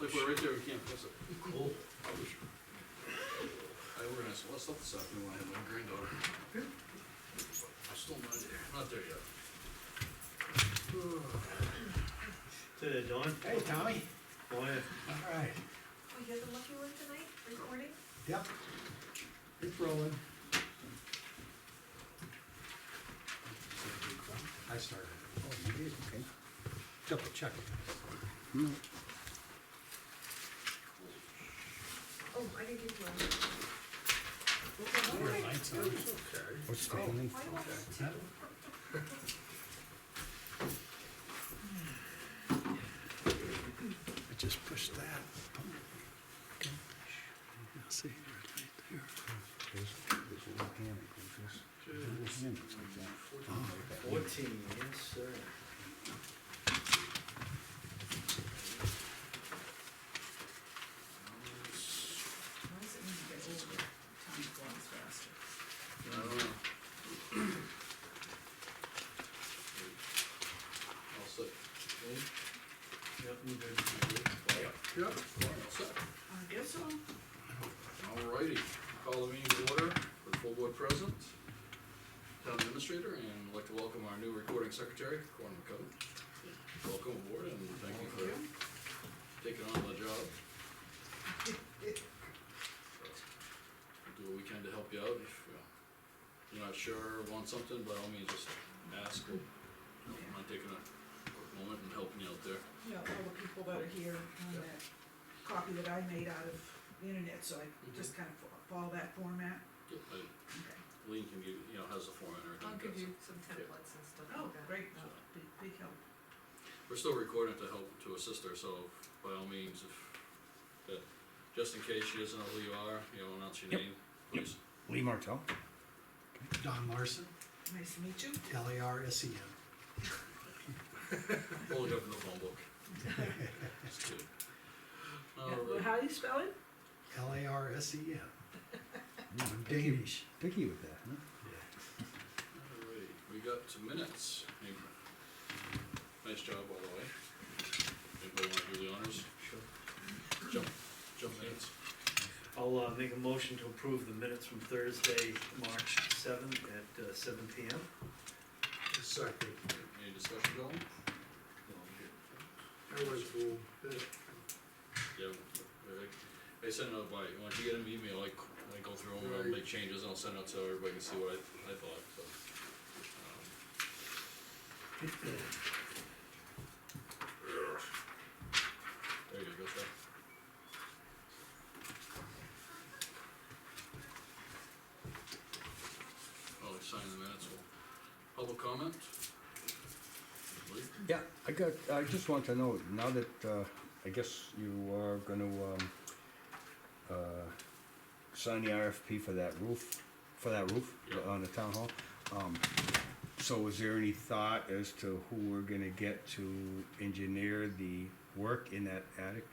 Like, we're right there, we can't miss it. Cool. I organized a lot of stuff this afternoon when I had my granddaughter. I'm still not there yet. Say that, Don. Hey, Tommy. Boy, Alright, Oh, you're the lucky one tonight, recording? yep. It's rolling. I started. Oh, you did, okay. Double check it. Oh, I didn't give you one. Lights on. Okay. What's taking? Why do I have two? I just pushed that. Okay. See, right there. There's a little hand that goes this. Little hand looks like that. Oh, 14, yes, sir. Why does it need to get older? Time flies faster. I don't know. All set. Yep, you good. Yep, all set. I guess so. Alrighty, call the meeting to order with full board present. Town administrator, and I'd like to welcome our new recording secretary, Corn McCutcheon. Welcome aboard, and thank you for taking on the job. We'll do what we can to help you out. If you're not sure or want something, by all means, just ask. We'll, mind taking a quick moment and helping you out there. Yeah, all the people that are here on that copy that I made out of the internet, so I just kind of follow that format. Yep, Okay. Lean can give, has a format or I'll give anything. you some templates and stuff Oh, like that. great, big help. We're still recording to help, to assist her, so by all means, just in case she doesn't know who you are, announce your name, please. Lee Martell. Don Larson, Nice to meet you. Larsen. Pull it up in the phone book. That's good. Yeah, Alright, how do you spell it? Larsen. I'm Danish. Picky with that, huh? alright, we got some minutes. Hey, nice job, by the way. Anybody wanna do the honors? Sure. Jump minutes. I'll, make a motion to approve the minutes from Thursday, March 7th at 7 PM. Second. Any discussion going? That was cool. Yeah, I send it out by, once you get an email, I go through them, I'll make changes, and I'll send it out so everybody can see what I thought, so. There you go, sir. I'll sign the minutes. Public comment? Lee? Yeah, I just want to know, now that, I guess you are gonna, sign the RFP for that roof, Yeah. on the town hall. So is there any thought as to who we're gonna get to engineer the work in that attic?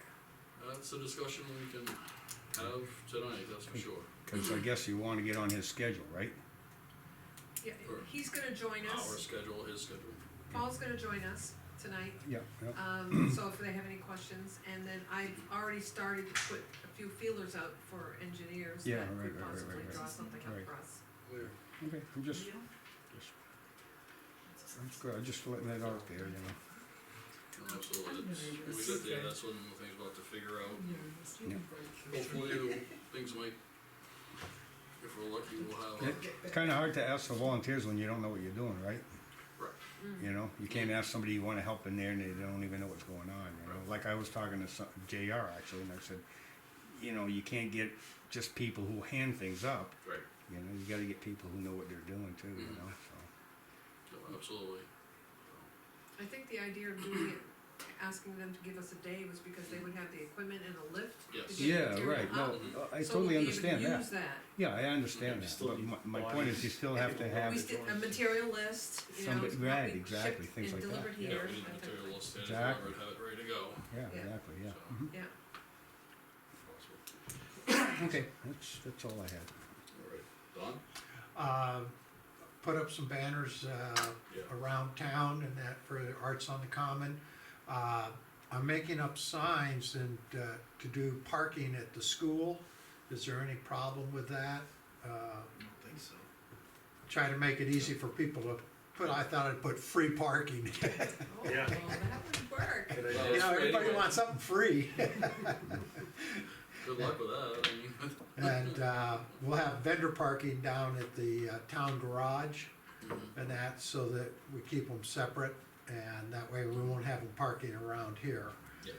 That's a discussion we can have tonight, that's for sure. Cause I guess you wanna get on his schedule, right? Yeah, Or he's gonna join Our us, schedule, his schedule. Paul's gonna join us tonight, Yeah, yeah. so if they have any questions, and then I've already started to put a few feelers out for engineers Yeah, that right, could right, possibly right, draw right. something up Right. for us. Where? Okay, I'm just, You? that's good, I'm just letting that out there, No, absolutely, that's one of the things we'll have to figure out. Hopefully, things might, if we're lucky, we'll have, It's kinda hard to ask for volunteers when you don't know what you're doing, right? right, You know, you can't ask somebody you wanna help in there and they don't even know what's going on, you know? Like I was talking to JR actually, and I said, you can't get just people who hand things up, right, you gotta get people who know what they're doing too, you know, so. no, absolutely. I think the idea of doing it, asking them to give us a day was because they would have the equipment and a lift Yes. to get Yeah, material right, no, up. I So totally would we even understand that. use that? Yeah, I understand Yeah, that, still but need my point is you still have to have, We still, a material list, Somebody- what right, we exactly, shipped things and like that, delivered yeah. here. Yeah, we need that type of material thing. listed, Exactly. have it ready to go. yeah, Yeah. exactly, yeah. So- Mhm. Yeah, Possible. Okay, that's all I had. Alright, Don? Put up some banners, Yeah. around town and that for the Arts on the Common. I'm making up signs and, to do parking at the school. Is there any problem with that? I don't think so. Try to make it easy for people to put, I thought I'd put free parking. Oh, Yeah. well, that would work. Good Well, idea. You know, everybody Anyway. wants something free. Good luck with that, I mean. And, we'll have vendor parking down at the, town garage and that, so that we keep them separate. And that way we won't have them parking around here. Yeah.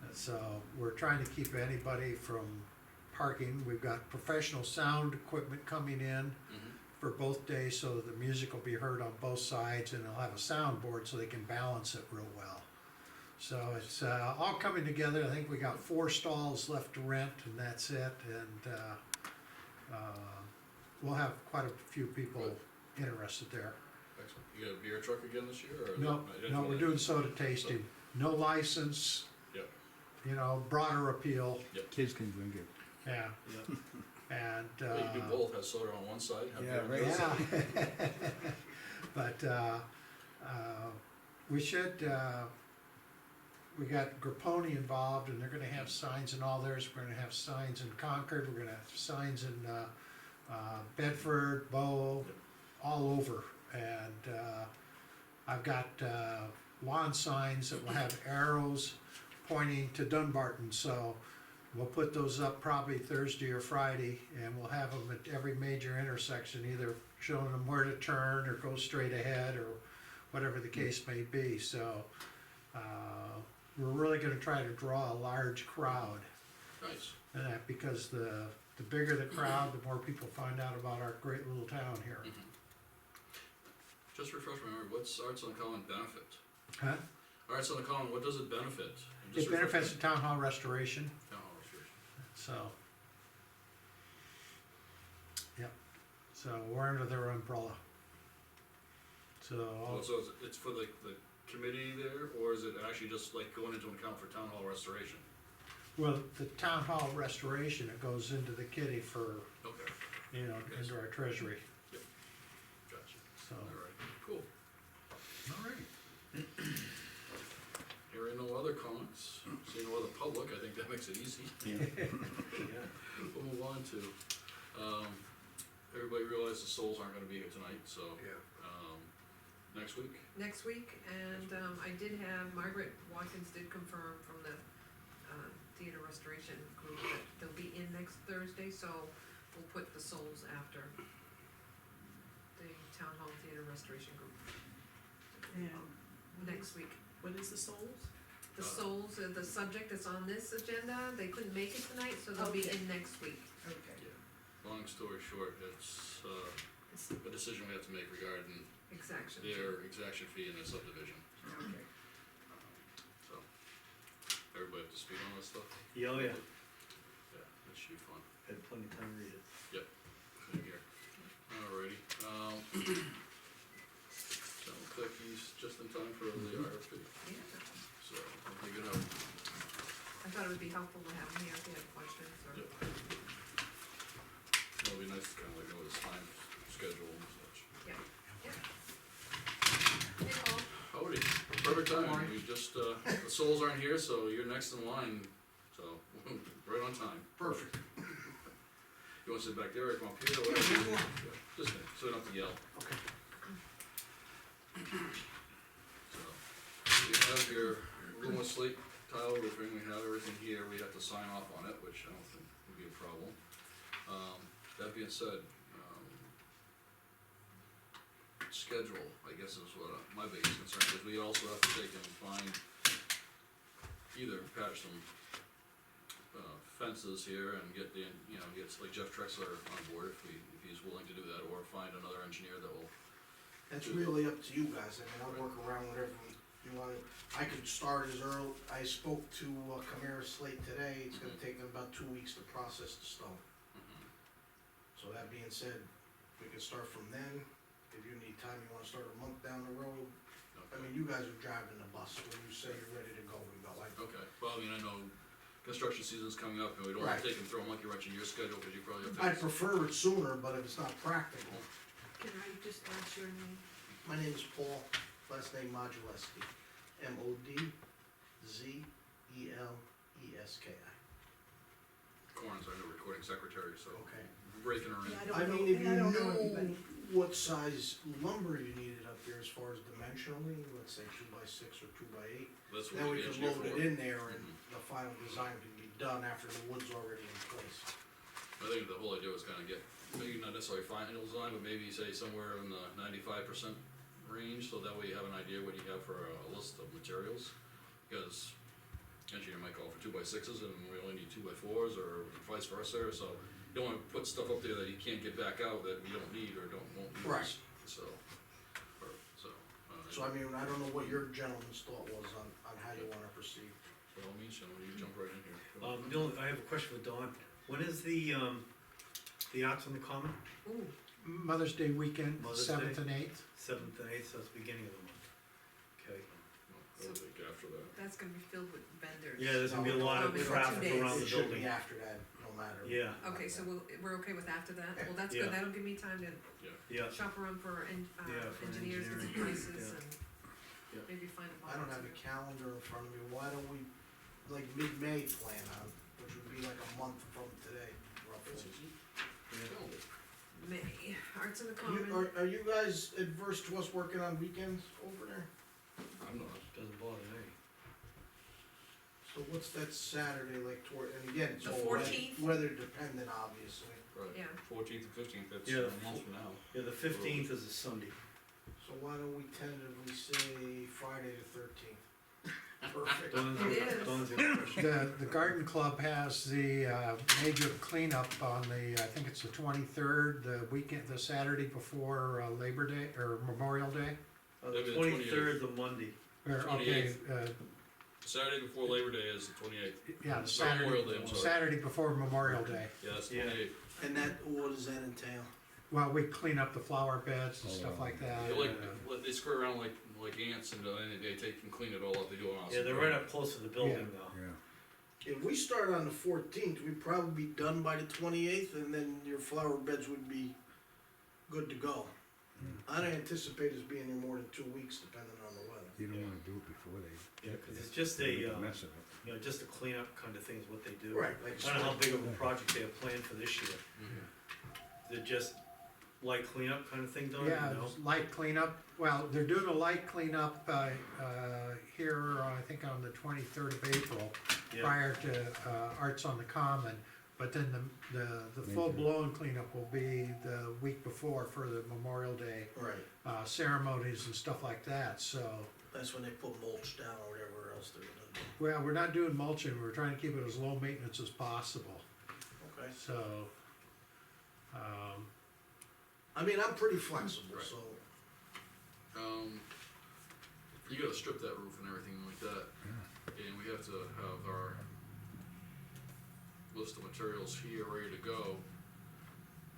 And so we're trying to keep anybody from parking. We've got professional sound equipment coming in for both days, so the music will be heard on both sides, and they'll have a soundboard so they can balance it real well. So it's, all coming together. I think we got 4 stalls left to rent, and that's it, and, we'll have quite a few people Good. interested there. Excellent. You got a beer truck again this year, or? No, no, we're doing soda tasting, no license. Yep. You know, broader appeal, Kids can drink it. yeah, Yeah. and, Well, you do both, have soda on one side, have Yeah, beer on the other right. side. yeah. But, we should, we got Grapponi involved, and they're gonna have signs in all theirs. We're gonna have signs in Concord, we're gonna have signs in, Bedford, Bow, all over. And, I've got, lawn signs that will have arrows pointing to Dunbarton, so we'll put those up probably Thursday or Friday, and we'll have them at every major intersection, either showing them where to turn or go straight ahead, or whatever the case may be, so, we're really gonna try to draw a large crowd, Nice. and that, because the bigger the crowd, the more people find out about our great little town here. Just refresh my memory, what's Arts on the Common benefit? Huh? Arts on the Common, what does it benefit? It benefits the town hall restoration, Town hall restoration. so. Yep, so we're under their umbrella. So, Oh, so it's for the committee there, or is it actually just like going into an account for town hall restoration? well, the town hall restoration, it goes into the kitty for, Okay, you know, into our treasury, gotcha. so. Alright, cool. Alright. Hearing no other comments, seeing no other public, I think that makes it easy. Yeah. We'll move on to, everybody realized the Souls aren't gonna be here tonight, so, next week? Next week, and, I did have, Margaret Watkins did confirm from the, theater restoration group that they'll be in next Thursday, so we'll put the Souls after the Town Hall Theater Restoration Group. And Next week. what is the Souls? The Souls are the subject that's on this agenda, they couldn't make it tonight, so they'll be Okay. in next week. Okay. Long story short, it's, It's a decision we have to make regarding exaction. their exaction fee in their subdivision, Okay. so. Everybody up to speed on this stuff? Yeah, oh yeah, Yeah, that should be fun. had plenty of time to read it. Same here. Alrighty, sounds like he's just in time for the RFP, Yeah, so I'll dig it out. I thought it would be helpful to have him here if you had questions or. Yep. It'll be nice to kinda like know his time schedule and such. Yeah. Hey, Paul. Howdy, perfect time, we just, the Souls aren't here, so you're next in line, so, right on time. Perfect. You wanna sit back there or come up here or whatever? Just, so you don't have to yell. Okay. So, we have your room with slate tile roofing, we have everything here, we have to sign off on it, which I don't think would be a problem. That being said, schedule, I guess is what my biggest concern is, we also have to take and find, either patch some fences here and get the, you know, get like Jeff Trexler on board if he's willing to do that, or find another engineer that will. That's really up to you guys, I mean, I'll work around whatever you want. I could start as early, I spoke to Camara Slate today, it's gonna take them about 2 weeks to process the stone. So that being said, we can start from then, if you need time, you wanna start a month down the road. I mean, you guys are driving the bus, when you say you're ready to go, we go, like, Okay, well, I mean, I know construction season's coming up, and we don't wanna Right. take and throw a monkey wrench in your schedule, cause you probably have to. I'd prefer it sooner, but if it's not practical. Can I just ask your name? My name is Paul, last name Modulesky, MODZULESKY. Eleski. Corin's our new recording secretary, so Okay. we're breaking her in. Yeah, I don't mean, know- if you I don't know know anybody. what size lumber you needed up there as far as dimensionally, let's say 2x6 or 2x8, That's then what we we can engineer load for. it in there and the final design can be done after the wood's already in place. I think the whole idea was kinda get, maybe not necessarily final design, but maybe say somewhere in the 95% range, so that way you have an idea what you have for a list of materials. Because engineer might call for 2x6s and we only need 2x4s or vice versa, so you don't wanna put stuff up there that you can't get back out that you don't need or won't use. Right. So, So I mean, I don't know what your gentleman's thought was on how you wanna proceed. by all means, you jump right in here. I have a question for Dawn. When is the Arts on the Common? Ooh, Mother's Day weekend, Mother's 7th Day. and 8th. 7th and 8th, so it's beginning of the month. Okay. I would think after that. that's gonna be filled with vendors. Yeah, there's gonna be a lot of Probably for 2 traffic days. around the It should building. be after that, no matter. Yeah, Okay, so we're okay with after that? Well, that's Yeah. good, that'll give me time to yeah. shop around for Yeah, for engineers, get some engineering, prices yeah. and Yeah. maybe find a I don't have a calendar in front of me, why don't we, like, mid-May plan on, which would be like a month from today, roughly. May, Arts in the You, Common. are you guys adverse to us working on weekends over there? I'm not. Doesn't bother me. So what's that Saturday like toward, and again, it's The all 14th? weather dependent, obviously. Right. Yeah. 14th and 15th, that's Yeah, a the month from now. Yeah, the 15th is a Sunday. So why don't we tentatively say Friday the 13th? Perfect. Dawn's It got- is. Dawn's got a question. The garden club has the major cleanup on the, I think it's the 23rd, the weekend, the Saturday before Labor Day, or Memorial Day. The Maybe the 23rd, the Monday. Or, okay, 28th. Saturday before Labor Day is the 28th. yeah, Memorial Saturday, Day, I'm sorry. Saturday before Memorial Day. Yeah, that's Yeah. 28th. And that, what does that entail? Well, we clean up the flower beds and stuff like that. They screw around like ants and then they take and clean it all up, they do it on. Yeah, they're right up close to the building though. Yeah. If we start on the 14th, we'd probably be done by the 28th, and then your flower beds would be good to go. I don't anticipate us being here more than 2 weeks, depending on the weather. You don't wanna do it before they. Yeah, cause it's just make a, mess of it. you know, just a cleanup kind of thing is what they do. Right, like. I don't know how big of a project they have planned for this year. Mhm. Is it just light cleanup kind of thing, Dawn? Yeah, You know? it's light cleanup, well, they're doing a light cleanup, here, I think on the 23rd of April, Yeah, prior to, Arts on the Common, but then the full-blown cleanup will be the week before for the Memorial Day, Right, ceremonies and stuff like that, so. that's when they put mulch down or whatever else they're gonna do. Well, we're not doing mulching, we're trying to keep it as low maintenance as possible, Okay. so, I mean, I'm pretty flexible, Right. so. You gotta strip that roof and everything like that, and we have to have our list of materials here ready to go.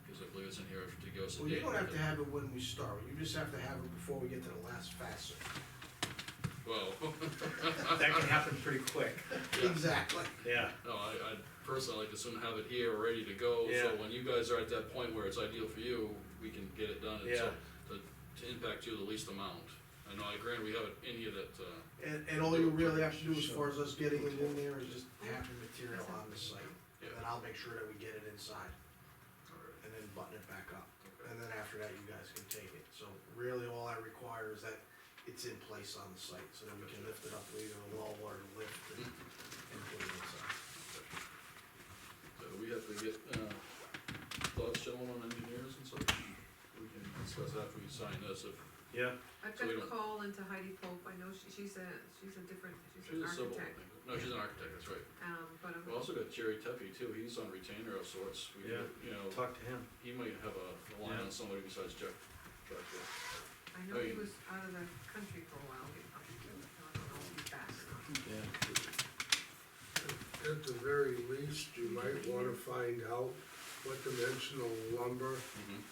Cause I believe it's in here to give us a Well, date. you don't have to have it when we start, you just have to have it before we get to the last facet. Well, that can happen pretty quick, yeah. Exactly. yeah. No, I personally like to soon have it here, ready to go, Yeah. so when you guys are at that point where it's ideal for you, we can get it done, and so, to impact you the least amount. I know, I grant we have it in here that, And all you really have to do as far as us getting it in there is just have the material on the site. And then I'll make sure that we get it inside alright, and then button it back up. okay. And then after that, you guys can take it. So really, all I require is that it's in place on the site, so that we can lift it up with either a wall or a lift and put it inside. So we have to get, thoughts, gentlemen, on engineers and such, we can discuss after we sign this, if, Yeah, I've So got we a don't- call into Heidi Pope, I know she's a different, she's she's an a civil, I architect. think, no, she's an architect, that's right. But We also got Jerry Tepe too, he's on retainer of sorts, we, Yeah. you know, talk to him. he might have a line Yeah. on somebody besides Jeff. I know he was out of the country for a while, I don't know if he's back or not. Yeah. At the very least, you might wanna find out what dimensional lumber Mhm.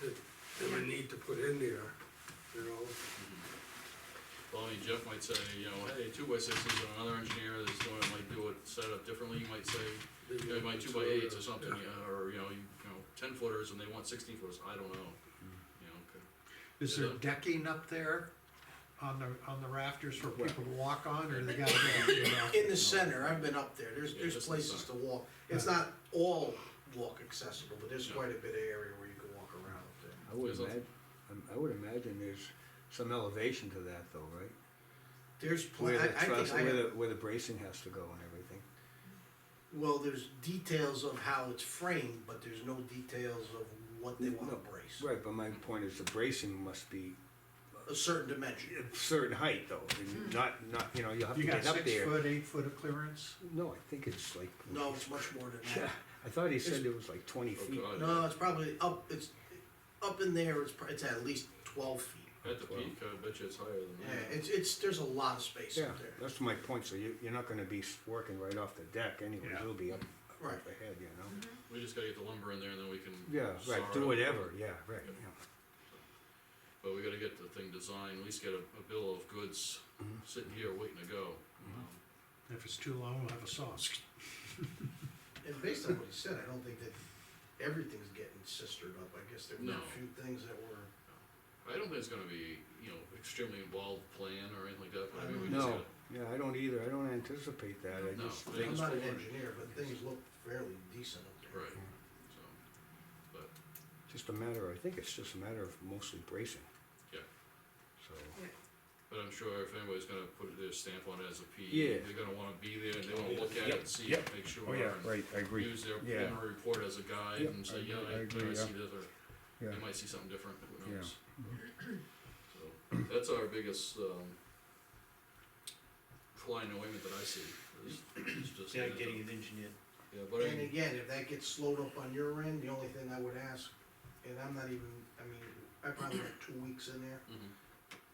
that they would need to put in there, you know? Well, I mean, Jeff might say, you know, hey, 2x6s, and another engineer that's doing it might do it set up differently, you might say, you know, you might 2x8s or something, Yeah. or, you know, 10-footers and they want 16-footers, I don't know. You know, okay. is there decking up there? on the rafters for people to walk on, or they gotta go, you know? In the center, I've been up there, Yeah, there's just places to inside. walk, it's not all walk accessible, but there's quite a bit of area where you can walk around up there. I would imagine there's some elevation to that though, right? There's Where the I think truss, I have, where the bracing has to go and everything. well, there's details of how it's framed, but there's no details of what they wanna No, brace. Right, but my point is the bracing must be A certain dimension. a certain height though, and not, you know, you'll have to You got get up 6 there. foot, 8 foot of clearance? No, I think it's like. No, it's much more than Yeah, that. I thought he said it was like 20 Oh, feet. God. No, it's probably up, it's up in there, it's at least 12 feet. At the peak, I bet you it's higher than Yeah, that. there's a lot of space Yeah, up there. that's my point, so you're not gonna be working right off the deck anyways, Yeah. it'll be up Right. ahead, you know? We just gotta get the lumber in there and then we can. Yeah, saw right, it do up. whatever, yeah, right, Yeah. yeah. But we gotta get the thing designed, at least get a bill of goods Mhm. sitting here waiting to go. If it's too long, we'll have a saw. And based on what he said, I don't think that everything's getting sistered up. I guess there were No. a few things that were, I don't think it's gonna be, extremely involved plan or anything like that, but I mean, we just No, gotta. yeah, I don't either, I don't anticipate that, I No, just I I'm think, not an forward. engineer, but things look fairly decent up there. Right, so, but, just a matter, I think it's just a matter of mostly bracing. Yeah. So, but I'm sure if anybody's gonna put their stamp on it as a P, Yeah. they're gonna wanna be there and they wanna look at it Yep, and see, yep. make sure. oh yeah, and right, I agree, Use their Yeah. preliminary report as a guide Yep, and say, I yeah, agree, I I agree, see this, or yeah, they might see something different, who Yeah. knows? So, that's our biggest, fly in the ointment that I see, is just. Yeah, getting it engineered. Yeah, but I And mean, again, if that gets slowed up on your end, the only thing I would ask, and I'm not even, I probably have 2 weeks in there, mhm,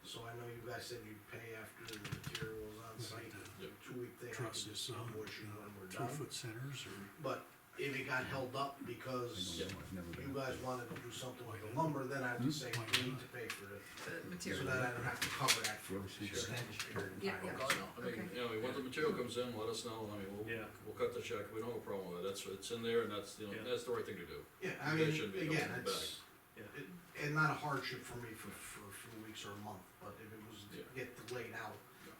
so I know you guys said you'd pay after the material was on site. Yep. 2-week thing, I could Trusses, just invoice you when we're 2 done. foot centers, or? But if it got held up because Yeah. I've never you been. guys wanted to do something with the lumber, then I would say we need to pay for it, The so material. that I don't have to cover that for Sure. an extended period of Yeah, time. yeah. oh, no, I mean, Okay. when the material comes in, let us know, I mean, Yeah. we'll cut the check, we don't have a problem with it, it's in there and that's, Yeah. that's the right thing to do. Yeah, I They mean, shouldn't be again, holding it it's, Yeah. and not a hardship for me for a few weeks or a month, but if it was to Yeah. get delayed out, Yeah.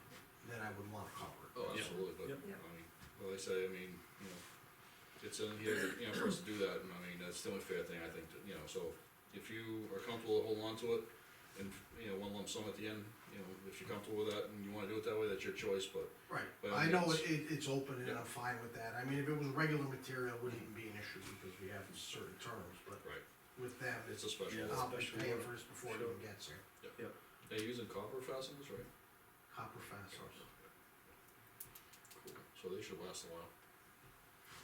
then I would wanna cover it. Oh, Yeah. absolutely, but, Yep. Yeah. I mean, well, I say, it's in here, for us to do that, and I mean, that's the only fair thing, I think, so if you are comfortable holding on to it, and, one lump sum at the end, if you're comfortable with that and you wanna do it that way, that's your choice, but, Right, By all I know means. it's open and Yeah. I'm fine with that, I mean, if it was regular material, it wouldn't even be an issue because we have certain terms, but right, with them, it's a special. Yeah. I'll be special paying order. for this before it Sure. even gets here. They're using copper fasteners, right? Copper fasteners. Cool, so they should last a while.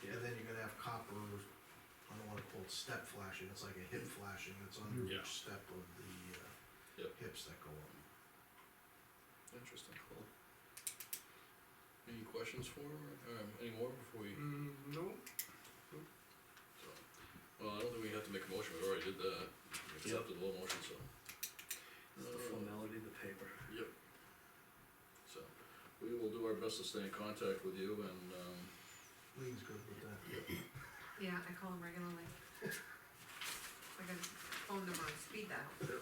Yeah. And then you're gonna have copper, I don't wanna call it step flashing, it's like a hip flashing, that's under Yeah. each step of the, Yep. hips that go up. Interesting, cool. Any questions for, any more before we, No, so, well, I don't think we have to make a motion, we already did that, we accepted the little motion, so. It's the formality of the paper. Yep. So, we will do our best to stay in contact with you and, Lean's good with that. Yeah, I call him regularly. I got his phone number on speed dial.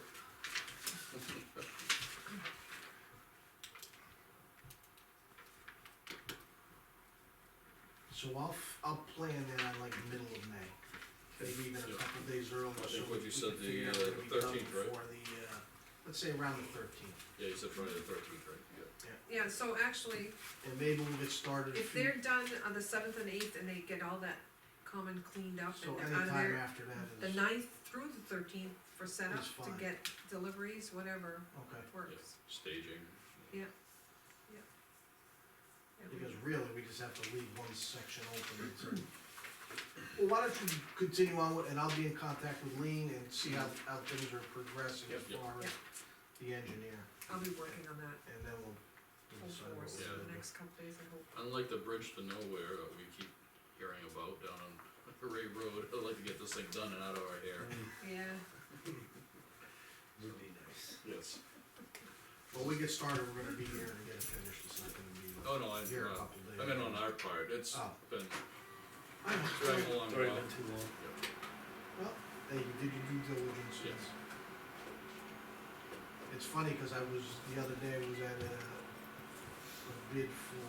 So I'll plan that on like the middle of May, maybe even a Yeah. couple days early. I think so what you we said, can the, figure out the what we done 13th, right? before the, let's say around the 13th, yeah, you said Friday the 13th, right? Yeah. Yeah, so actually, and maybe we'll get started. a if few- they're done on the 7th and 8th and they get all that common cleaned up So and they're out of anytime there, after that the is, 9th through the 13th for setup, Is to fine. get deliveries, whatever okay, works. Staging. Yeah, because really, we just have to leave one section open until. Well, why don't you continue on with, and I'll be in contact with Lean and see how things are progressing as Yep, yep. far as the engineer, I'll be working on that and then we'll full decide what force we're for gonna the do. next couple days, I hope. Unlike the bridge to nowhere that we keep hearing about down on Ray Road, I'd like to get this thing done and out of our hair. Yeah, Would be nice. Yes. When we get started, we're gonna be here and get it finished, it's not gonna be Oh, no, here a couple days. I mean, on our part, it's Oh. been I know. dragging along It's a already while. been too long. Well, hey, you did your due diligence. Yes. It's funny, cause the other day I was at a bid for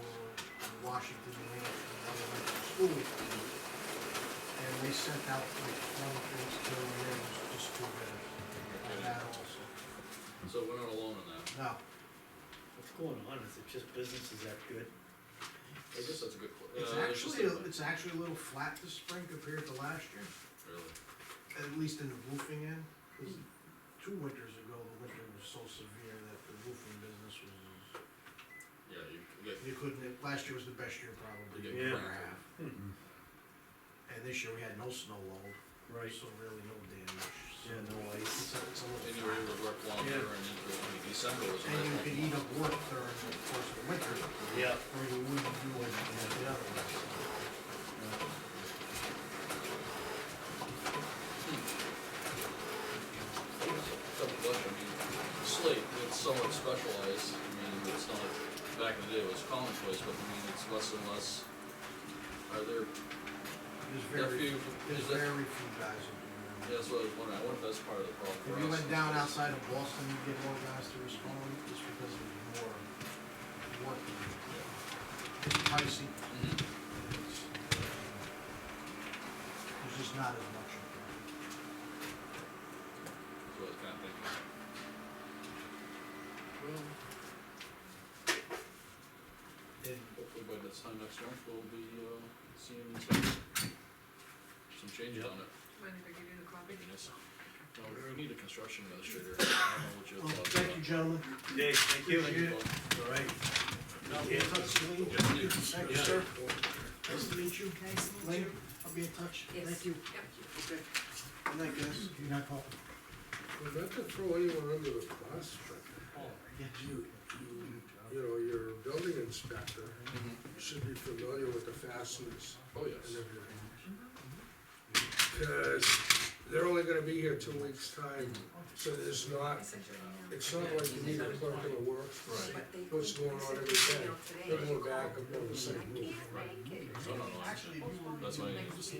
Washington, New Hampshire, elementary school. And they sent out like 20 things to them, and it was just too bad. On that also. So we're not alone in that. No, What's going on? Is it just business is that good? I guess that's a good. it's actually a little flat this spring compared to last year, Really? at least in the roofing end. 'Cause 2 winters ago, the winter was so severe that the roofing business was, Yeah, you get, you couldn't, last year was the best year probably You you've get ever cracked. have. And this year we had no snow load, Right. so really no damage. So Yeah, no ice. It's a and little you were flat. able to work longer Yeah. and into, I mean, December was. And you could eat up work during the course of the winter, Yeah. or you wouldn't do anything the other way. Double Dutch, I mean, slate, it's somewhat specialized, I mean, it's not, back in the day it was commonplace, but I mean, it's less and less. Are there, There's there very, few, there's is there, very few guys who do that. yeah, that's what I was wondering, I wonder if that's part of the problem for If us. you went down outside of Boston, you'd get more guys to respond, just because there's more work. It's pricey. Mhm. There's just not as much of it. So I was kinda thinking. Well, And hopefully by this time next month, we'll be, seeing some changes on it. Mind if I give you the copy? Yes. No, we need a construction administrator, I don't know what your Well, thoughts are. thank you, gentlemen. Dave, thank you. Appreciate it. All right. I'll be in touch, Lee. Yeah. Thank you, Yeah. sir. Nice to meet you. Nice to meet Lee, you. I'll be in touch. Yes. Thank you. Yep. Okay. Good night, guys. Good night, Paul. Well, not to throw anyone under the bus, but you know, you're a building inspector, Mhm. you should be familiar with the fasteners Oh, and yes. everything. Cause they're only gonna be here 2 weeks' time, so there's not, I sent you an email. it's not like you need a clerk in the works. Right. But they- What's going on every day, they're going back up on the same roof. No, no, no, Actually, if you were. that's my, just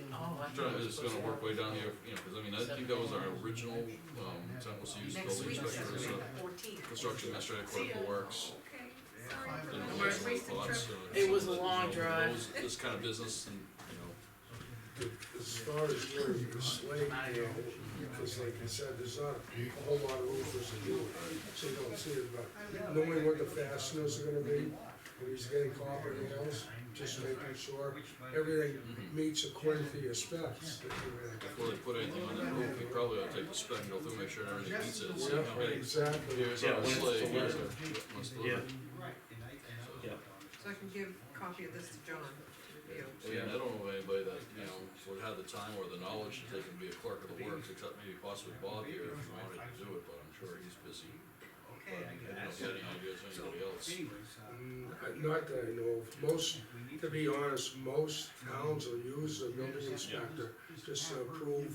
trying to, it's gonna work way down here, you know, cause I mean, I think that was our original, intent was to use Next building week, inspector as a 14th. construction administrator, clerk of works. Okay, sorry. You know, We're those wasting thoughts, trip. so It was a that, you long know, drive. This kind of business and, you know, As far as where you slate, you know, because like you said, there's not a whole lot of roofers to do it, so you don't see it, but knowing what the fasteners are gonna be, when he's getting copper nails, just making sure everything meets according to your specs that you have. before they put anything on that roof, you probably ought to take the spec and go through, make sure everything meets it. So, Yeah, okay, exactly. here's Yeah, our when it's slate, here's delivered. our, what's Yeah, delivered. yeah. So I can give a copy of this to John to review. Yeah, I don't know of anybody that, you know, would have the time or the knowledge to take and be a clerk of the works, except maybe possibly Bob here, if he wanted to do it, but I'm sure he's busy. But I don't have any ideas of anybody else. Not that I know of, most, to be honest, most towns will use a building inspector just to approve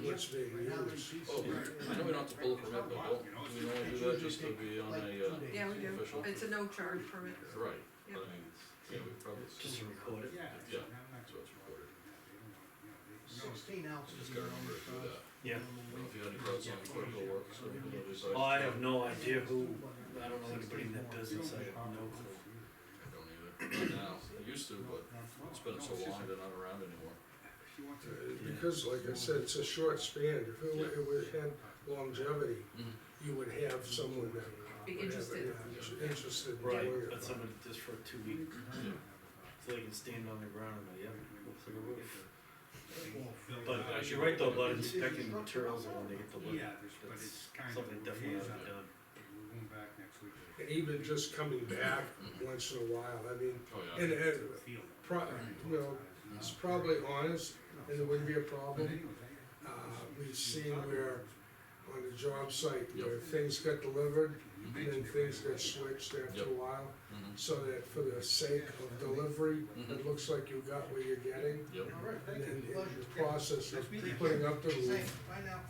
what's being used. Oh, I know we don't have to pull a permit, but don't, do we normally do that just to be on a, Yeah, we do. official? It's a no charge permit. Right, Yep. but I mean, yeah, we probably, Just to record it. yeah, so it's recorded. 16 ounces. Just gotta remember to do that. Yeah. I don't know if you had any thoughts on clerical work, so. Oh, I have no idea who, I don't know anybody in that business, I have no clue. I don't either, not now, I used to, but it's been so long, they're not around anymore. Because like I said, it's a short span, if it would have longevity, Mhm. you would have someone that Be would have, interested. yeah, interested in Right, doing it. but somebody just for a 2 week, Yeah. so they can stand on the ground and go, yeah, looks like a roof. But you're right though about inspecting the materials and when they get delivered, that's something definitely ought to be done. And even just coming back once in a while, I mean, Oh, yeah. and, you know, it's probably honest, and there wouldn't be a problem. We've seen where, on the job site, where things get delivered, and then things get switched after a Yep. while, Mhm. so that for the sake of delivery, it looks like you got what you're getting. Yep. And then in the process of putting up the roof,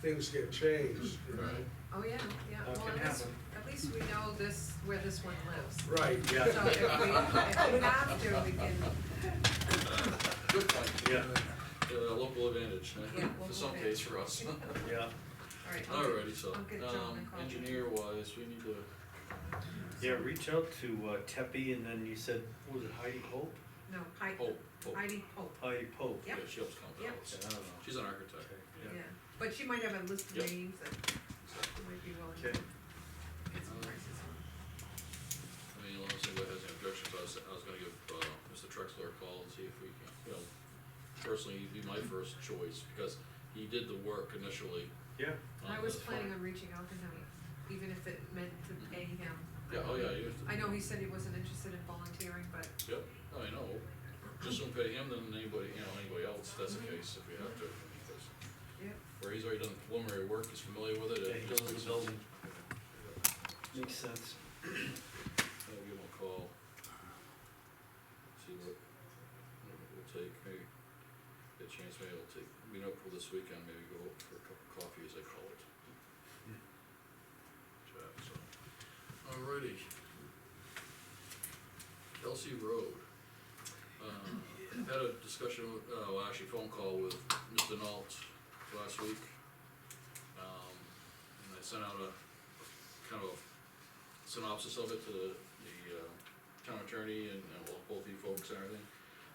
things get changed, you know? Right. Oh, yeah, yeah. That Well, can at least we know this, where this one lives. Right, Yeah. So if we have to, we can, Good point. Yeah, Local advantage, Yeah, in local some advantage. case for us. yeah, Alright, Alrighty, so, I'll get John a copy. engineer wise, we need to, Yeah, reach out to Teppy, and then you said, what was it, Heidi Pope? No, Heidi, Heidi Pope, Heidi Pope. Yep. yeah, she helps count the Yep. house. Okay, I don't know. She's an architect, Okay, yeah. yeah, but she might have a list of Yep. names that you might be willing to Okay. get some prices on. I mean, unless anybody has any objections, I was gonna give, Mr. Trexler a call and see if we can, you know, personally, he'd be my first choice, because he did the work initially. Yeah, I was planning on reaching out to him, even if it meant to pay him. Yeah, oh yeah, you have to. I know he said he wasn't interested in volunteering, but Yep, I know, just don't pay him than anybody, you know, anybody else, that's the case, if we have to, because Yep. where he's already done preliminary work, he's familiar with it. yeah, he just knows makes the building, sense. makes sense. I'll give him a call. See what it will take, maybe, get a chance, maybe I'll take, meet up for this weekend, maybe go out for a cup of coffee, as I call it. Chat, so, alrighty. Kelsey Road. Had a discussion, well, actually phone call with Mr. Nault last week. And I sent out a kind of synopsis of it to the town attorney and well, both you folks and everything.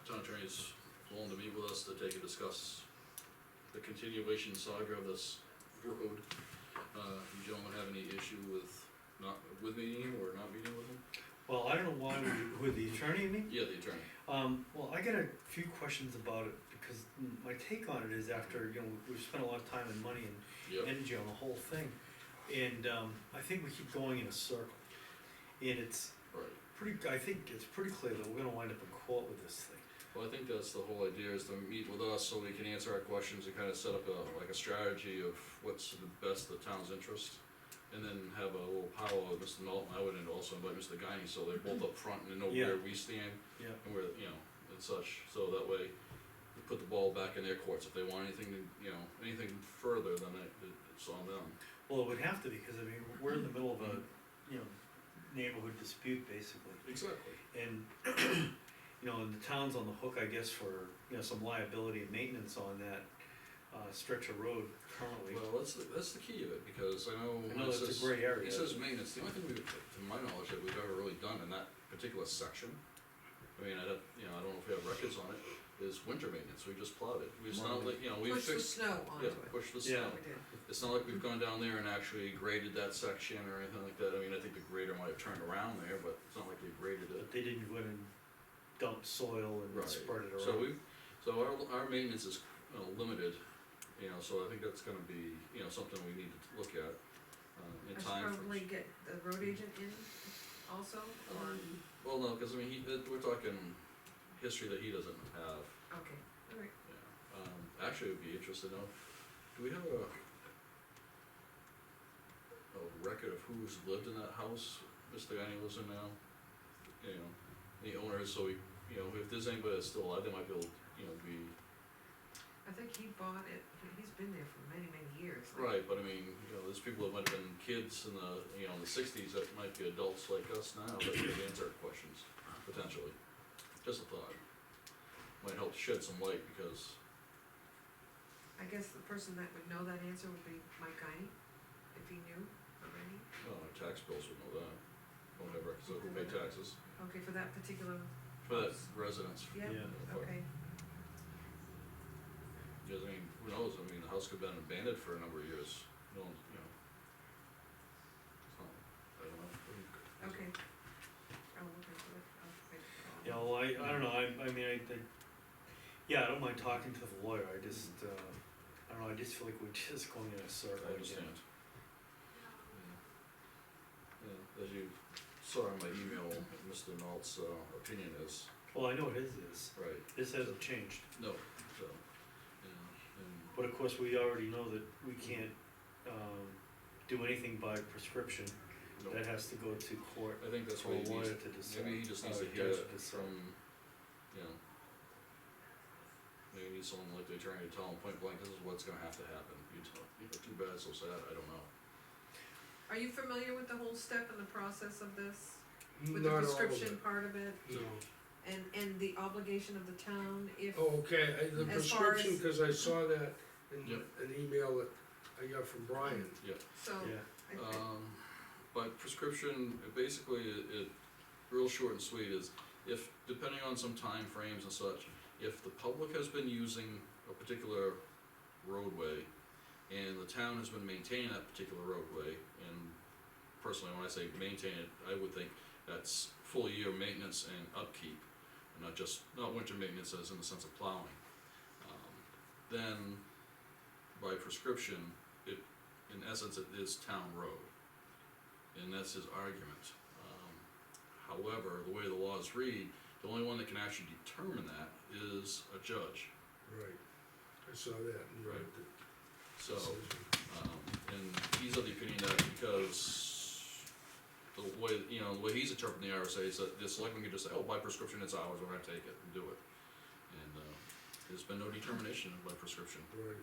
Town attorney's willing to meet with us to take and discuss the continuation saga of this road. You gentlemen have any issue with meeting him or not meeting with him? Well, I don't know why, with the attorney, you mean? Yeah, the attorney. Well, I got a few questions about it, because my take on it is after, you know, we've spent a lot of time and money and Yep. energy on the whole thing, and, I think we keep going in a circle. And it's Right. I think it's pretty clear that we're gonna wind up in court with this thing. Well, I think that's the whole idea, is to meet with us so we can answer our questions and kinda set up like a strategy of what's the best of the town's interest. And then have a little powwow with Mr. Knowlton, I would also invite Mr. Guiney, so they're both up front and they know where we stand Yeah. and where, you know, and such, so that way we put the ball back in their courts, if they want anything, you know, anything further, then it's on them. Well, it would have to be, because I mean, we're in the middle of a, you know, neighborhood dispute, basically. Exactly. And, you know, and the town's on the hook, I guess, for, you know, some liability and maintenance on that, stretch of road currently. Well, that's the key of it, because I know. I know it it's a says- gray area. It says maintenance, the only thing to my knowledge, that we've ever really done in that particular section, I mean, I don't know if we have records on it, is winter maintenance, we just plowed it. It's not like, you know, we push the fixed, snow onto yeah, it. push the Yeah. snow. We did. It's not like we've gone down there and actually graded that section or anything like that. I mean, I think the grader might have turned around there, but it's not like they graded it. But they didn't go in and dump soil and Right. spread it around. So our maintenance is limited, you know, so I think that's gonna be, you know, something we need to look at, in I should time. probably get the road agent in also, or, Well, no, cause I mean, we're talking history that he doesn't have, okay, alright. yeah. Actually, I'd be interested to know, do we have a record of who's lived in that house Mr. Guiney lives in now? You know, the owners, so we, you know, if there's anybody that's still alive, they might be able, you know, be. I think he bought it, he's been there for many, many years. like- Right, but I mean, you know, there's people that might have been kids in the, you know, in the sixties that might be adults like us now that could answer our questions, potentially. Just a thought. Might help shed some light, because, I guess the person that would know that answer would be Mike Guiney, if he knew already. well, our tax bills would know that. Don't have records of who pay taxes, Okay, for that particular, for that residence. yeah, Yeah. okay, Because, I mean, who knows, I mean, the house could have been abandoned for a number of years, no one, you know. It's not, I don't know. okay. I'll look into it, I'll make a call. Yeah, well, I don't know, I mean, yeah, I don't mind talking to the lawyer, I just, I don't know, I just feel like we're just going in a circle I again. understand. Yeah, as you saw in my email, what Mr. Nault's opinion is, Well, I know what his is, right, this hasn't changed, no, so, yeah, and, but of course, we already know that we can't, do anything by prescription. no, That has to go to court I think that's for what a he lawyer needs, to decide. maybe he just needs or to a hear judge it to decide. from, you know, maybe he needs someone like the attorney to tell him point blank, this is what's gonna have to happen, you know, too bad, so sad, I don't know. Are you familiar with the whole step in the process of this? With the Not all of prescription it, part of it, no. and the obligation of the town if, Oh, okay, the As far prescription, as- cause I saw that in Yep. an email that I got from Brian. So, Yeah, I think, By prescription, basically, real short and sweet is, if, depending on some time frames and such, if the public has been using a particular roadway, and the town has been maintaining that particular roadway, and personally, when I say maintain it, I would think that's full year maintenance and upkeep, and not winter maintenance as in the sense of plowing. Then, by prescription, in essence, it is town road, and that's his argument. However, the way the laws read, the only one that can actually determine that is a judge. Right, I saw that. And you Right. wrote the So, decision. and he's of the opinion that because the way he's interpreting the RSA is that the selectman can just say, oh, by prescription, it's ours, we're gonna take it and do it. And, there's been no determination by prescription, Right,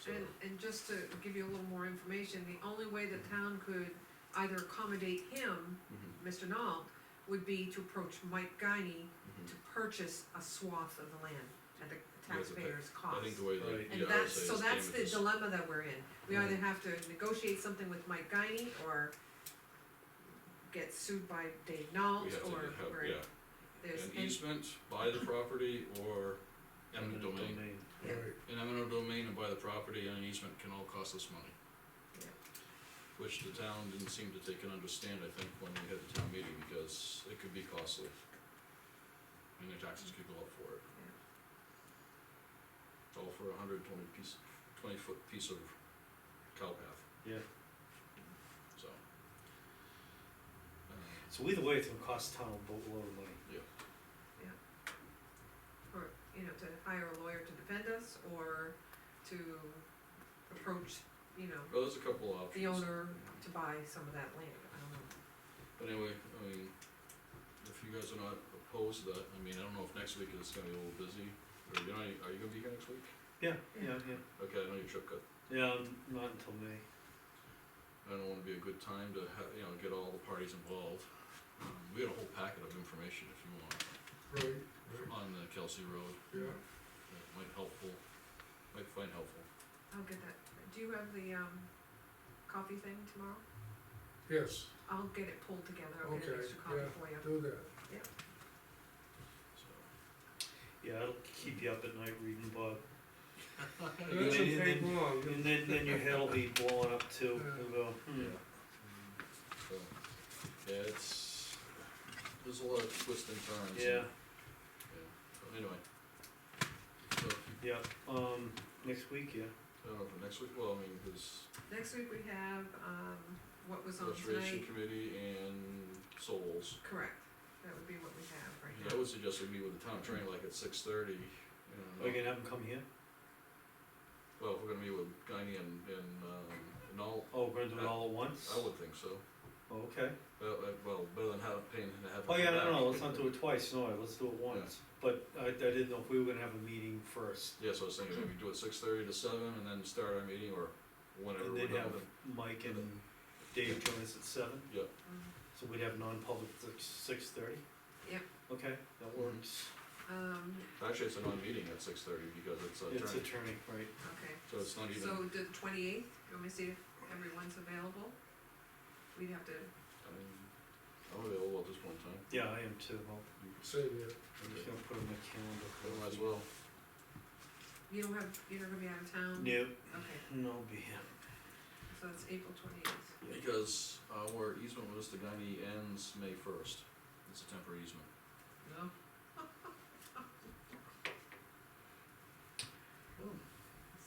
so. and just to give you a little more information, the only way the town could either accommodate him, Mhm, Mr. Knoll, would be to approach Mike Guiney mhm. to purchase a swath of the land at the have to pay. taxpayer's cost. I think the way the Right. And RSA that's, is so that's the damages. dilemma that we're in. We either Right. have to negotiate something with Mike Guiney, or get sued by Dave We Knowles, have to or, have, yeah, there's, an and, easement, buy the property, or eminent domain. yeah, right. An eminent domain and buy the property and an easement can all cost us money. Yeah. Which the town didn't seem to take and understand, I think, when we had the town meeting, because it could be costly. And their taxes could go up for it. All for 20-foot piece of cow path, yeah. so. So either way, it's gonna cost the town a boatload of money. or, to hire a lawyer to defend us, or to approach, Well, there's a couple options. the owner to buy some of that land, I don't know. But anyway, if you guys are not opposed to that, I don't know if next week is gonna be a little busy, or are you gonna be here next week? Yeah, Yeah. yeah. Okay, I know your trip got, Yeah, not until May. I don't wanna be a good time to get all the parties involved. We got a whole packet of information if you want, Right, right, on the Kelsey Road, yeah. that might find helpful. I'll get that. Do you have the, copy thing tomorrow? Yes, I'll get it pulled together, I'll get an Okay, extra copy yeah. for you. do that. So, Yeah, it'll keep you up at night reading Bob. It doesn't take long. And then your head'll be blowing up too. You'll go, yeah. So, yeah, there's a lot of twists and turns. Yeah, So anyway. So, yeah, next week, yeah. I don't know, for next week, well, cause Next week we have, what was on Restoration tonight, Committee and Souls. correct, that would be what we have right Yeah, I now. would suggest we meet with the town attorney like at 6:30, Are you gonna have them come here? Well, if we're gonna meet with Guiney and all, Oh, we're gonna do it all at once? I would think so. Oh, okay. Well, better than paying to have. Oh, yeah, them no, back. let's not do it twice, no, let's do it once. But I didn't know if we were gonna have a meeting first. Yeah, so I was thinking maybe do it 6:30 to 7 and then start our meeting, or whenever And we're then done have with it. Mike and Dave join us at 7, Yeah, Mhm. so we'd have non-public at 6:30? Yep. Okay, that works. actually, it's a non-meeting at 6:30 because it's a It's attorney, attorney, right. Okay, so it's not even, so the 28th, you want me to see if everyone's available? We'd have to, I'm available at this point in time. Yeah, I am too, well, Same here. I'm just gonna put it in my calendar. Might as well. you're not gonna be out of town? No, Okay, no, be here. so it's April 28th. Because our easement with Mr. Guiney ends May 1st. It's a temporary easement. No?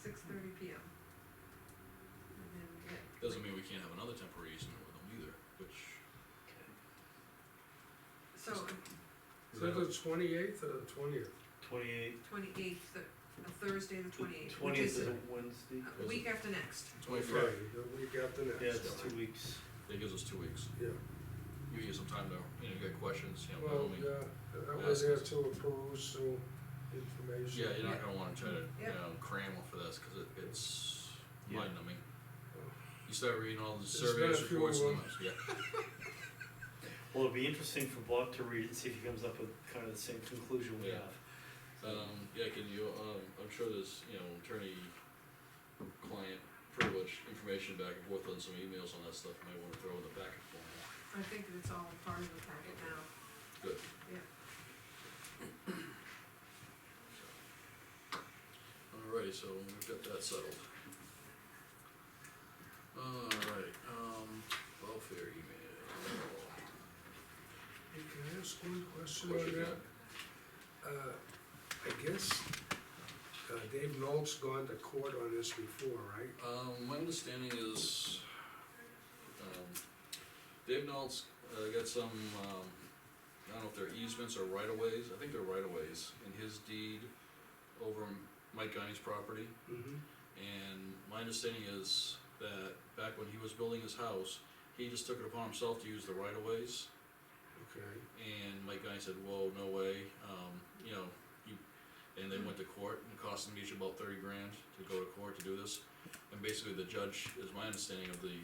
6:30 PM. And then get. Doesn't mean we can't have another temporary easement with them either, which. So, Is that the 28th or the 20th? 28th. 28th, a Thursday, the 28th, which 20th is is a Wednesday. a week after next. 25th. Okay, the week after next. Yeah, it's 2 weeks. That gives us 2 weeks. Yeah, Give you some time to, you get questions, by well, all means. yeah, that was there to peruse some information. Yeah, you're not gonna wanna try to, Yep. cram for this, cause it's Yeah. mind numbing. You start reading all the There's been surveys, a few reports, of and them. yeah. Well, it'd be interesting for Bob to read and see if he comes up with kind of the same conclusion we Yeah. have. Yeah, can you, I'm sure there's, attorney-client privileged information back and forth on some emails on that stuff, you might wanna throw in the packet for me. I think it's all part of the packet now, Good. yeah. Alrighty, so we've got that settled. Alright, welfare email. Hey, can I ask one question on Question, that? I guess, Dave Knoll's gone to court on this before, right? My understanding is, Dave Knoll's, got some, I don't know if they're easements or right-of-ways, I think they're right-of-ways in his deed over Mike Guy's property. Mm-hmm. And my understanding is that back when he was building his house, he just took it upon himself to use the right-of-ways. Okay, And Mike Guy said, whoa, no way, you know, and they went to court, and it cost them each about 30 grand to go to court to do this. And basically the judge, is my understanding of the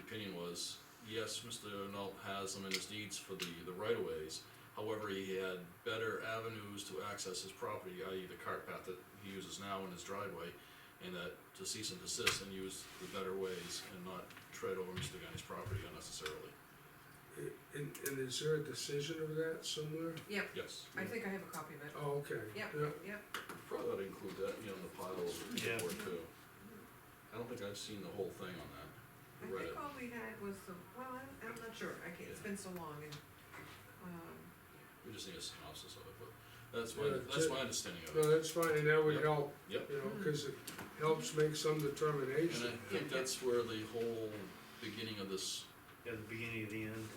opinion was, yes, Mr. Nault has them in his deeds for the right-of-ways. However, he had better avenues to access his property, i.e. the cart path that he uses now in his driveway, and that to cease and desist and use the better ways and not tread over Mr. Guy's property unnecessarily. and is there a decision of that somewhere? Yep, Yes, I think I have a copy of it. Oh, okay. Yep, Yeah. yep, probably ought to include that, you know, in the piles of Yeah. report too. I don't think I've seen the whole thing on that. I Read think it. all we had was the, well, I'm not sure, I can't, it's been so long and, We just need a synopsis of it, but that's Yeah, my understanding of No, it. that's fine, and that would Yep. help, Yep. you know, cause it helps make some And I determination. think that's where the whole beginning of this, Yeah, the beginning of the end,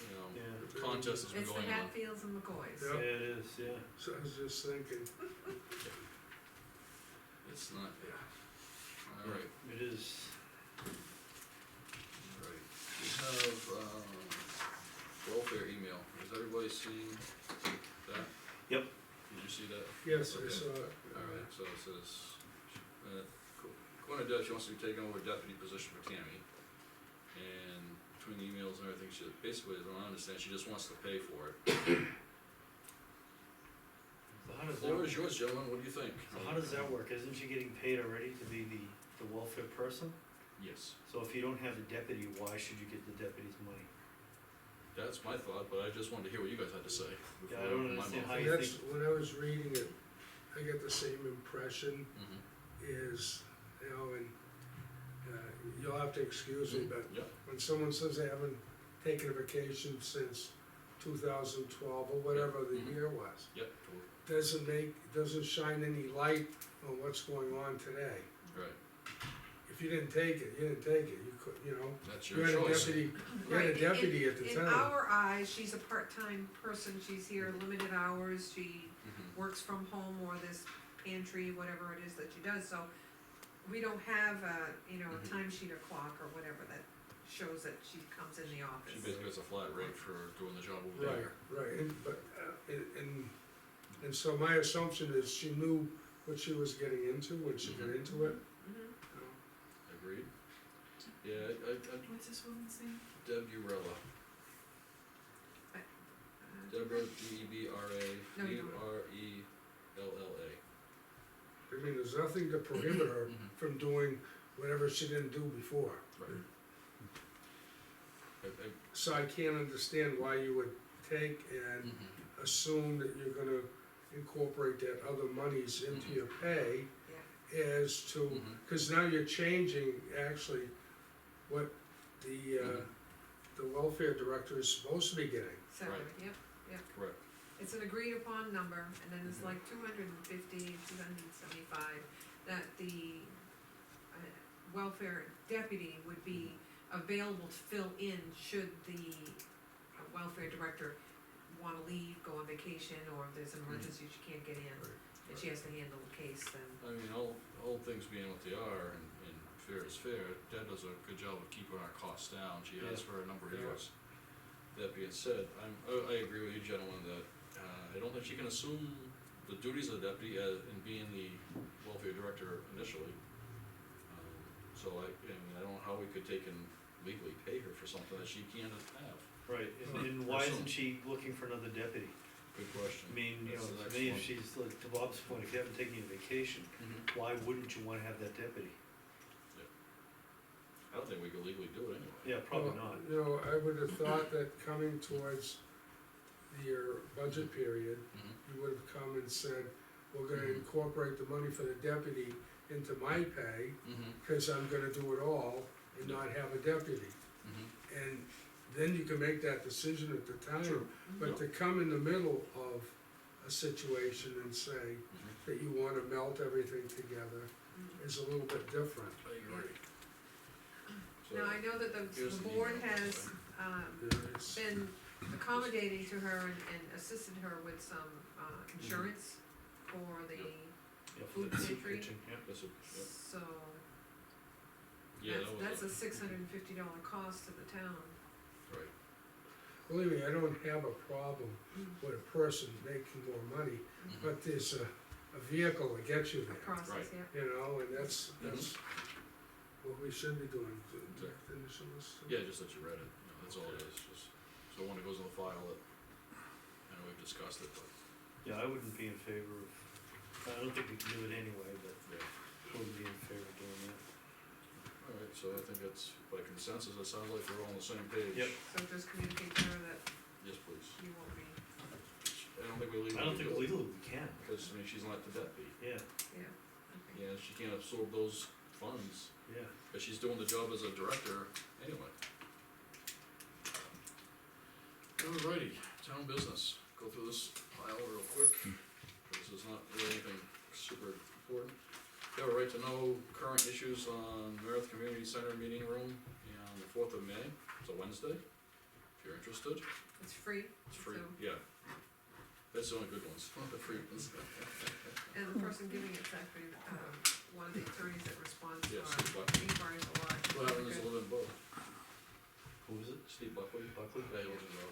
you know, yeah. contest has been it's the going on. Hatfields and McCoys. Yeah. Yeah, it is, yeah. So I was just thinking, It's not, yeah. Alright, It is. alright. We have, welfare email. Has everybody seen that? Yep. Did you see that? yes, I Okay. saw it. Alright, so it says, Quinn Dutch wants to be taking over deputy position for Tammy. And between the emails and everything, she, basically, as I understand, she just wants to pay for it. So how does Floor that, is yours, gentlemen, what do you think? so how does that work? Isn't she getting paid already to be the welfare person? Yes, So if you don't have a deputy, why should you get the deputy's money? that's my thought, but I just wanted to hear what you guys had to say. Yeah, I before don't my understand mouth. how And you that's, when I was reading it, I get the same impression Mhm. is, you know, and, you'll have to excuse me, but Yeah, when someone says they haven't taken a vacation since 2012 or whatever the Mhm. year was, yep, doesn't shine any light on what's going on today. right, If you didn't take it, you didn't take it, you could, you know, that's you your had a choice. deputy, you had Right, a deputy at the in time. our eyes, she's a part-time person, she's here limited hours, she Mhm. works from home or this pantry, whatever it is that she does, so we don't have a, you know, a Mhm. timesheet or clock or whatever that shows that she comes in the office. She basically gets a flat rate for doing the job over there. Right, and, but, and so my assumption is she knew what she was getting into when she got Mhm. into it. Mhm. you know. Agreed? Yeah, What's this woman's name? Deb Urella, Deborah, D-E-B-R-A, No, you don't. U-R-E-L-L-A. I mean, there's nothing to prohibit her Mhm. from doing whatever she didn't do before. Right. So I can't understand why you would take and Mhm. assume that you're gonna incorporate that other monies into Mhm. your pay Yeah. as to, Mhm. cause now you're changing actually what Mhm. the welfare director is supposed to be getting. Salary, yep, Correct. it's an agreed upon number, and then it's Mhm. like 250, 275, that the welfare deputy would be available to fill in should the welfare director wanna leave, go on vacation, or if there's an emergency she can't get in, Right. and she has to handle the case, then, I mean, all things being what they are, and fair is fair, Deb does a good job of keeping our costs down, she has Yeah. for a number of Yeah. years. That being said, I agree with you gentlemen that, I don't think she can assume the duties of the deputy in being the welfare director initially. So I don't know how we could take and legally pay her for something that she can't have, Right, and why isn't she looking for another deputy? good question. I mean, you know, That's the to next me, if one. she's, like, to Bob's point, if you haven't taken a vacation, Mhm. why wouldn't you wanna have that deputy? I don't think we could legally do it anyway. Yeah, probably Well, not. You know, I would have thought that coming towards your budget period, Mhm. you would have come and said, we're gonna incorporate the money for the deputy into my pay, Mm-hmm, cause I'm gonna do it all and not have a deputy. mm-hmm. And then you can make that decision at the time, True. but to come in the middle of a situation and say Mhm. that you wanna melt everything together is a little bit different. I agree. So, Now, I know that here's the the board email, has, It's- been accommodating to her and assisted her with some, insurance for the, Yeah, for Food the soup pantry. kitchen, yeah. That's a, so, yeah, that was that's a $650 cost to the town. right. Believe me, I don't have a problem with a person making more money, Mhm. but there's a vehicle that gets you A there, process, Right. yeah. you know, and that's what we should be doing, to Exactly. finish this. Yeah, just that you read it, you know, that's all it is, just, so when it goes in the file, that, I know we've discussed it, but, Yeah, I wouldn't be in favor of, I don't think we can do it anyway, but yeah. I wouldn't be in favor of doing that. Alright, so I think it's by consensus, it sounds like we're all on the same page. Yep. So just communicate to her that Yes, please. you won't be, I don't think we legally. I don't think do it, legally we can, Because, I mean, she's not the deputy, yeah, yeah, okay. yeah, she can't absorb those funds, yeah. but she's doing the job as a director anyway. Alrighty, town business, go through this file real quick, this is not really anything super important. You have a right to know current issues on Meredith Community Center meeting room on the 4th of May, it's a Wednesday, if you're interested, It's free. it's free, So, yeah. That's the only good ones, the free ones. and the person giving it's actually, one of the attorneys that responds to Yes, our Steve Buckley. inquiries a lot. What happened is live in Bow, Who is it? Steve Buckley. Buckley? Yeah, he lives in Bow.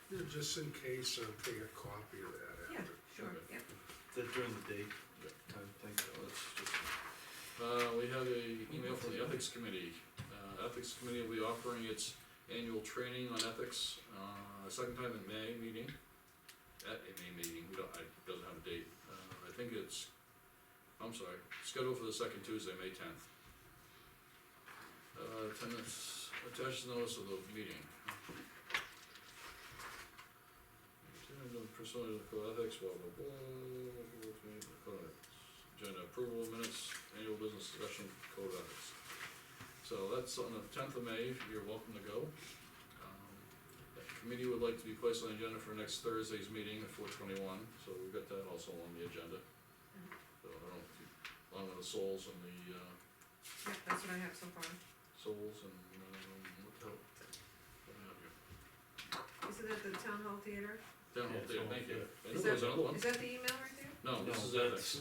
Yeah, just in case, I'll take a copy of that Yeah, after. sure, Okay. yeah. That during the day Yeah. time thing. So that's just, we have a email from the Ethics Committee. Ethics Committee will be offering its annual training on ethics, second time in May meeting. At a May meeting, it doesn't have a date. I think it's, I'm sorry, scheduled for the second Tuesday, May 10th. Attendance, attached notice of the meeting. Pursuant to the code of ethics, blah, blah, blah, agenda approval of minutes, annual business discussion, code of ethics. So that's on the 10th of May, you're welcome to go. The committee would like to be placed on the agenda for next Thursday's meeting at 4:21, so we've got that also on the agenda. So I don't know, if you- along with the souls and the, Yeah, that's what I have so far. souls and, what the hell? What do I have here? Isn't that the town hall theater? Down Yeah, there, it's thank you. all I Is knew there was that- another one. Is that the email right there? No, this No, is that's- ethics.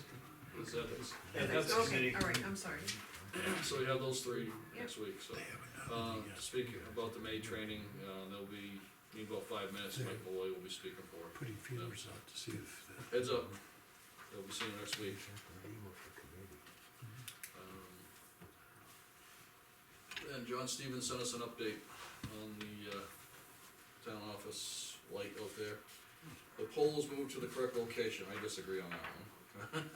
This is ethics. Ethics Okay, committee. alright, I'm sorry. So we have those three Yeah. next week, so. They haven't done anything yet. Speaking about the May training, there'll be, need about 5 minutes, Mike Malloy will be speaking for. Putting feelers out to see if. Heads up, they'll be seeing you next week. And John Stevens sent us an update on the, town office light out there. The poles moved to the correct location, I disagree on that one.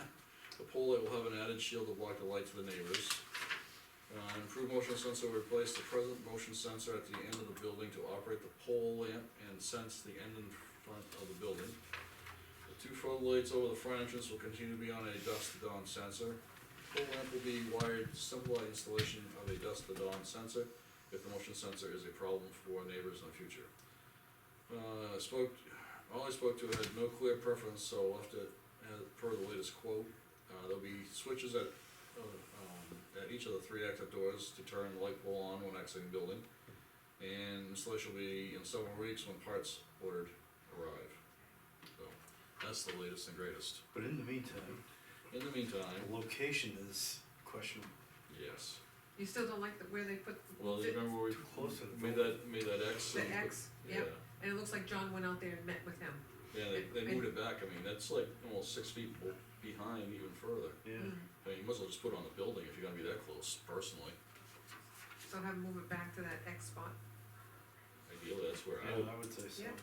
The pole light will have an added shield to block the light to the neighbors. Improved motion sensor will replace the present motion sensor at the end of the building to operate the pole lamp and sense the end in front of the building. The 2 floodlights over the front entrance will continue to be on a dusk to dawn sensor. Pole lamp will be wired to simplify installation of a dusk to dawn sensor if the motion sensor is a problem for neighbors in the future. All I spoke to had no clear preference, so left it as per the latest quote. There'll be switches at each of the 3 exit doors to turn the light pole on when exiting the building. And installation will be in several weeks when parts ordered arrive. So, that's the latest and greatest. But in the meantime, In the meantime, the location is questionable. yes. You still don't like where they put Well, you remember where Too close to the we made that X? the and put- X? Yeah, and it looks like John went out there and met with him. Yeah, they moved it back, I mean, that's like almost 6 feet behind, even further. Yeah. I mean, you might as well just put it on the building if you're gonna be that close, personally. So have him move it back to that X spot. Ideally, that's where I Yeah, would, I would say so. Yeah.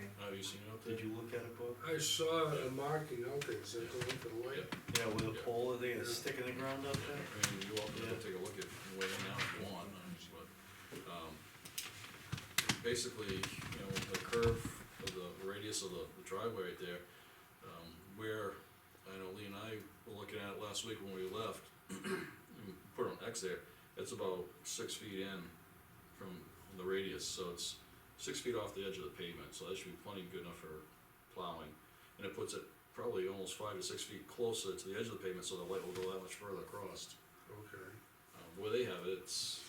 Okay, Have you seen it out there? Did you look at it, Bob? I saw a marking out there, is that the one for the light? Yeah, with a Yeah. pole, are they a stick in the ground up there? I mean, you're welcome to Yeah. take a look at, way in now if you want, basically, you know, the curve of the radius of the driveway right there, where, I know Lee and I were looking at it last week when we left, and put an X there, it's about 6 feet in from the radius, so it's 6 feet off the edge of the pavement, so that should be plenty good enough for plowing. And it puts it probably almost 5 to 6 feet closer to the edge of the pavement, so the light will go that much further across. Okay. The way they have it, it's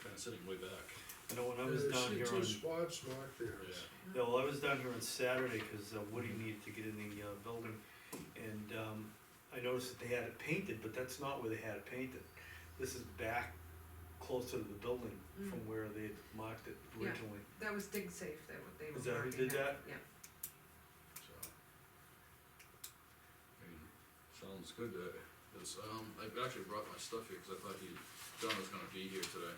kinda sitting way back. I know when I was Yeah, down here see on, two spots marked there. Yeah. yeah, well, I was down here on Saturday, cause Woody needed to get in the, building, and, I noticed that they had it painted, but that's not where they had it painted. This is back closer to the building from where they had marked it Yeah. originally. that was dig safe, that what they were Is that who marking did that? Yeah, So, I mean, sounds good, it's, I've actually brought my stuff here, cause I thought John was gonna be here today.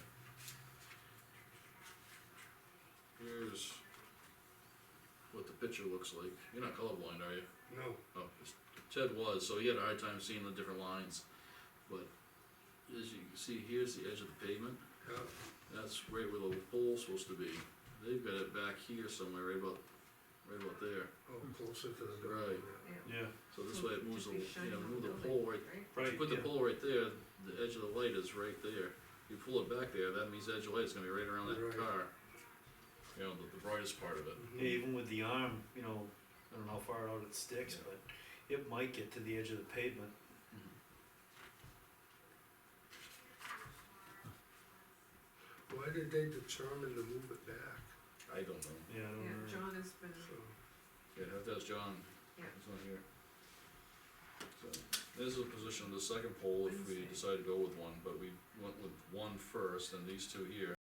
Here's what the picture looks like, you're not colorblind, are you? No, Oh, Ted was, so he had a hard time seeing the different lines, but as you can see, here's the edge of the pavement, yeah, that's right where the pole's supposed to be. They've got it back here somewhere, right about there. oh, closer to the Right. building, yeah. Yeah, So this So way it moves just the, be shining on move the building, pole right, right, you put the yeah. pole right there, the edge of the light is right there. You pull it back there, that means the edge of the light is gonna be right around that Right. car. You know, the brightest part of it. Yeah, even with the arm, you know, I don't know how far out it sticks, but it might get to the edge of the pavement. Why did they determine to move it back? I don't know. Yeah, I don't Yeah, know. John has been, So, Yeah, that's John. Yeah. He's not here. So, this is a position of the second pole if we Wednesday. decide to go with one, but we went with one first, and these two here